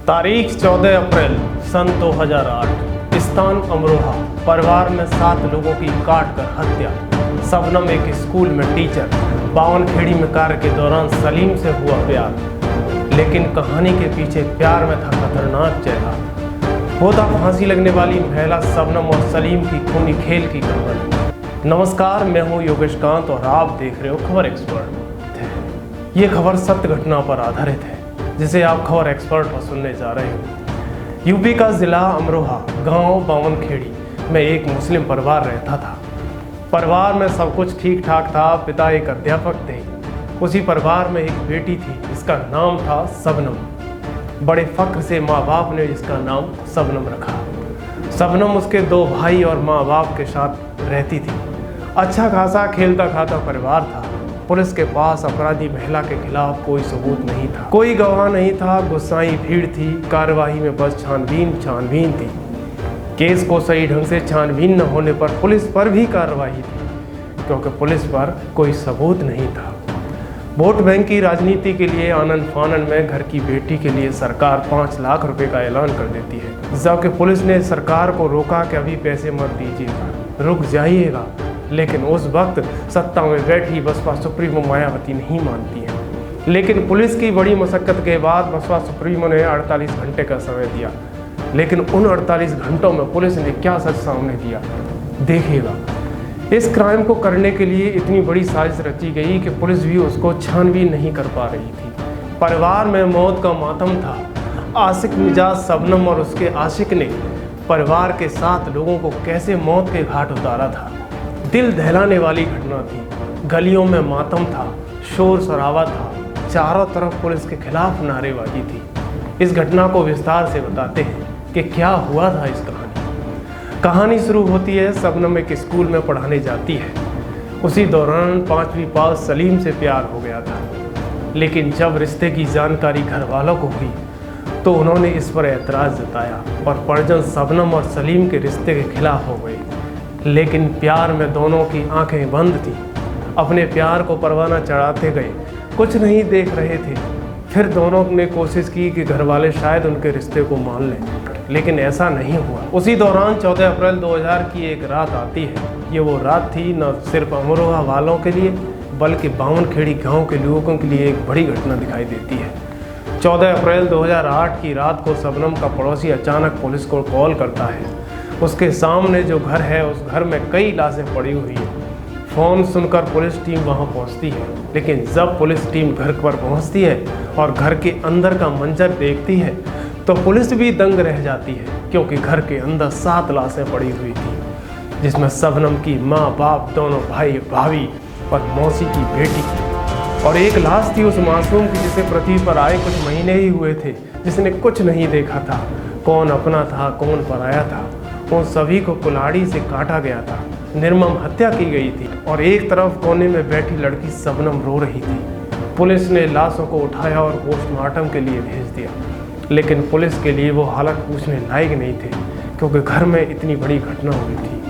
तारीख 14 अप्रैल सन 2008। स्थान अमरोहा। परिवार में 7 लोगों की काट कर हत्या। शबनम एक स्कूल में टीचर। बावनखेड़ी में कार्य के दौरान सलीम से हुआ प्यार, लेकिन कहानी के पीछे प्यार में था खतरनाक चेहरा। वो था फांसी लगने वाली महिला शबनम और सलीम की खूनी खेल की कहानी। नमस्कार, मैं हूँ योगेश कांत और आप देख रहे हो खबर एक्सपर्ट। ये खबर सत्य घटना पर आधारित है जिसे आप खबर एक्सपर्ट पर सुनने जा रहे हो। यूपी का जिला अमरोहा गांव बावनखेड़ी में एक मुस्लिम परिवार रहता था। परिवार में सब कुछ ठीक ठाक था। पिता एक अध्यापक थे। उसी परिवार में एक बेटी थी जिसका नाम था शबनम। बड़े फख्र से माँ बाप ने इसका नाम शबनम रखा। शबनम उसके 2 भाई और माँ बाप के साथ रहती थी। अच्छा खासा खेलता खाता परिवार था। पुलिस के पास अपराधी महिला के खिलाफ कोई सबूत नहीं था, कोई गवाह नहीं था। गुस्साई भीड़ थी। कार्यवाही में बस छानबीन थी। केस को सही ढंग से छानबीन न होने पर पुलिस पर भी कार्रवाई थी, क्योंकि पुलिस पर कोई सबूत नहीं था। वोट बैंक की राजनीति के लिए आनन फानन में घर की बेटी के लिए सरकार 5 लाख रुपए का ऐलान कर देती है, जबकि पुलिस ने सरकार को रोका कि अभी पैसे मत दीजिएगा, रुक जाइएगा। लेकिन उस वक्त सत्ता में बैठी बसपा सुप्रीमो मायावती नहीं मानती है। लेकिन पुलिस की बड़ी मशक्कत के बाद बसपा सुप्रीमो ने 48 घंटे का समय दिया। लेकिन उन 48 घंटों में पुलिस ने क्या सच सामने दिया, देखिएगा। इस क्राइम को करने के लिए इतनी बड़ी साजिश रची गई कि पुलिस भी उसको छानबीन नहीं कर पा रही थी। परिवार में मौत का मातम था। आशिक मिजाज शबनम और उसके आशिक ने परिवार के 7 लोगों को कैसे मौत के घाट उतारा था। दिल दहलाने वाली घटना थी। गलियों में मातम था, शोर शराबा था, चारों तरफ पुलिस के खिलाफ नारेबाजी थी। इस घटना को विस्तार से बताते हैं कि क्या हुआ था इस कहानी शुरू होती है। शबनम एक स्कूल में पढ़ाने जाती है। उसी दौरान 5वीं पास सलीम से प्यार हो गया था। लेकिन जब रिश्ते की जानकारी घर वालों को हुई तो उन्होंने इस पर एतराज़ जताया और परिजन शबनम और सलीम के रिश्ते के खिलाफ हो गए। लेकिन प्यार में दोनों की आंखें बंद थी। अपने प्यार को परवाना चढ़ाते गए, कुछ नहीं देख रहे थे। फिर दोनों ने कोशिश की कि घर वाले शायद उनके रिश्ते को मान लें, लेकिन ऐसा नहीं हुआ। उसी दौरान 14 अप्रैल 2000 की एक रात आती है। ये वो रात थी न सिर्फ अमरोहा वालों के लिए बल्कि बावनखेड़ी गांव के लोगों के लिए एक बड़ी घटना दिखाई देती है। 14 अप्रैल 2008 की रात को शबनम का पड़ोसी अचानक पुलिस को कॉल करता है। उसके सामने जो घर है उस घर में कई लाशें पड़ी हुई हैं। फ़ोन सुनकर पुलिस टीम वहां पहुंचती है। लेकिन जब पुलिस टीम घर पर पहुंचती है और घर के अंदर का मंजर देखती है तो पुलिस भी दंग रह जाती है, क्योंकि घर के अंदर 7 लाशें पड़ी हुई थी, जिसमें शबनम की माँ बाप, दोनों भाई भाभी और मौसी की बेटी की। और एक लाश थी उस मासूम की जिसे पृथ्वी पर आए कुछ महीने ही हुए थे, जिसने कुछ नहीं देखा था। कौन अपना था, कौन पराया था, उन सभी को कुल्हाड़ी से काटा गया था। निर्मम हत्या की गई थी और एक तरफ कोने में बैठी लड़की शबनम रो रही थी। पुलिस ने लाशों को उठाया और पोस्टमार्टम के लिए भेज दिया। लेकिन पुलिस के लिए वो हालत पूछने लायक नहीं थे, क्योंकि घर में इतनी बड़ी घटना हुई थी।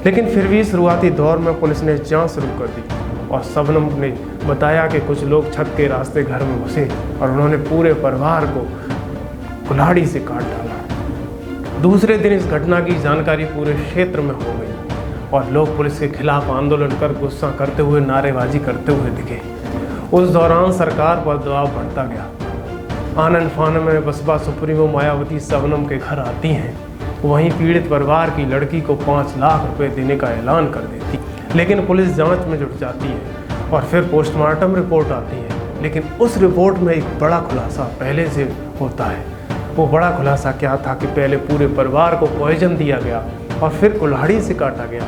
लेकिन फिर भी शुरुआती दौर में पुलिस ने जांच शुरू कर दी और शबनम ने बताया कि कुछ लोग छत के रास्ते घर में घुसे और उन्होंने पूरे परिवार को कुल्हाड़ी से काट डाला। दूसरे दिन इस घटना की जानकारी पूरे क्षेत्र में हो गई और लोग पुलिस के खिलाफ आंदोलन कर गुस्सा करते हुए नारेबाजी करते हुए दिखे। उस दौरान सरकार पर दबाव बढ़ता गया। आनन फानन में बसपा सुप्रीमो मायावती शबनम के घर आती हैं। वहीं पीड़ित परिवार की लड़की को 5 लाख रुपए देने का ऐलान कर देती। लेकिन पुलिस जांच में जुट जाती है और फिर पोस्टमार्टम रिपोर्ट आती है। लेकिन उस रिपोर्ट में एक बड़ा खुलासा पहले से होता है। वो बड़ा खुलासा क्या था कि पहले पूरे परिवार को पॉइजन दिया गया और फिर कुल्हाड़ी से काटा गया।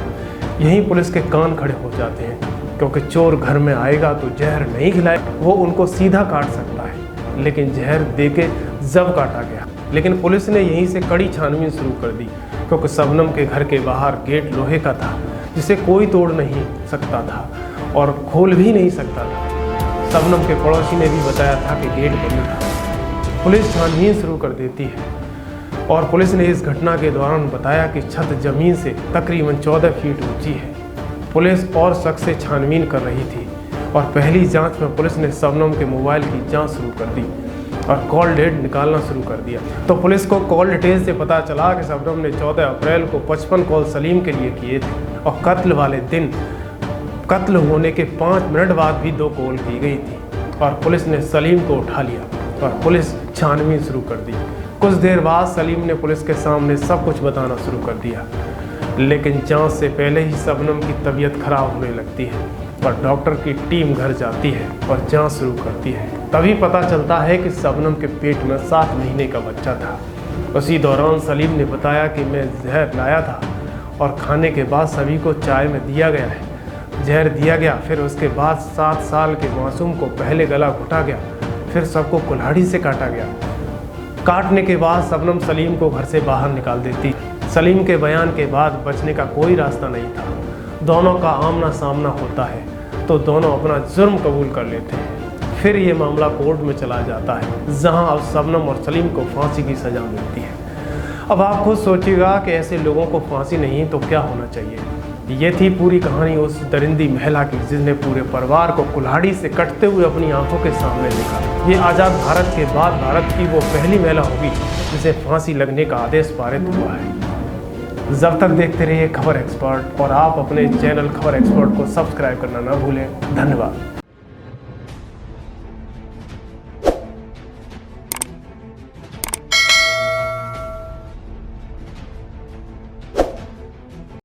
यहीं पुलिस के कान खड़े हो जाते हैं, क्योंकि चोर घर में आएगा तो जहर नहीं खिलाए, वो उनको सीधा काट सकता है। लेकिन जहर देके जब काटा गया। लेकिन पुलिस ने यहीं से कड़ी छानबीन शुरू कर दी, क्योंकि शबनम के घर के बाहर गेट लोहे का था जिसे कोई तोड़ नहीं सकता था और खोल भी नहीं सकता था। शबनम के पड़ोसी ने भी बताया था कि गेट बंद था। पुलिस छानबीन शुरू कर देती है और पुलिस ने इस घटना के दौरान बताया कि छत जमीन से तकरीबन 14 फीट ऊंची है। पुलिस और शख्स से छानबीन कर रही थी और पहली जांच में पुलिस ने शबनम के मोबाइल की जांच शुरू कर दी। और कॉल डेट निकालना शुरू कर दिया। तो पुलिस को कॉल डिटेल से पता चला कि शबनम ने 14 अप्रैल को 55 कॉल सलीम के लिए किए थे और कत्ल वाले दिन कत्ल होने के 5 मिनट बाद भी 2 कॉल की गई थी और पुलिस ने सलीम को उठा लिया और पुलिस छानबीन शुरू कर दी। कुछ देर बाद सलीम ने पुलिस के सामने सब कुछ बताना शुरू कर दिया, लेकिन जांच से पहले ही शबनम की तबीयत खराब होने लगती है और डॉक्टर की टीम घर जाती है और जांच शुरू करती है। तभी पता चलता है कि शबनम के पेट में 7 महीने का बच्चा था। उसी दौरान सलीम ने बताया कि मैं जहर लाया था और खाने के बाद सभी को चाय में दिया गया है। जहर दिया गया, फिर उसके बाद 7 साल के मासूम को पहले गला घुटा गया, फिर सबको कुल्हाड़ी से काटा गया। काटने के बाद शबनम सलीम को घर से बाहर निकाल देती। सलीम के बयान के बाद बचने का कोई रास्ता नहीं था। दोनों का आमना सामना होता है तो दोनों अपना जुर्म कबूल कर लेते हैं। फिर ये मामला कोर्ट में चला जाता है, जहां अब शबनम और सलीम को फांसी की सज़ा मिलती है। अब आप खुद सोचिएगा कि ऐसे लोगों को फांसी नहीं तो क्या होना चाहिए। ये थी पूरी कहानी उस दरिंदी महिला की जिसने पूरे परिवार को कुल्हाड़ी से कटते हुए अपनी आंखों के सामने देखा। ये आज़ाद भारत के बाद भारत की वो पहली महिला होगी जिसे फांसी लगने का आदेश पारित हुआ है। जब तक देखते रहिए खबर एक्सपर्ट और आप अपने चैनल खबर एक्सपर्ट को सब्सक्राइब करना ना भूलें। धन्यवाद।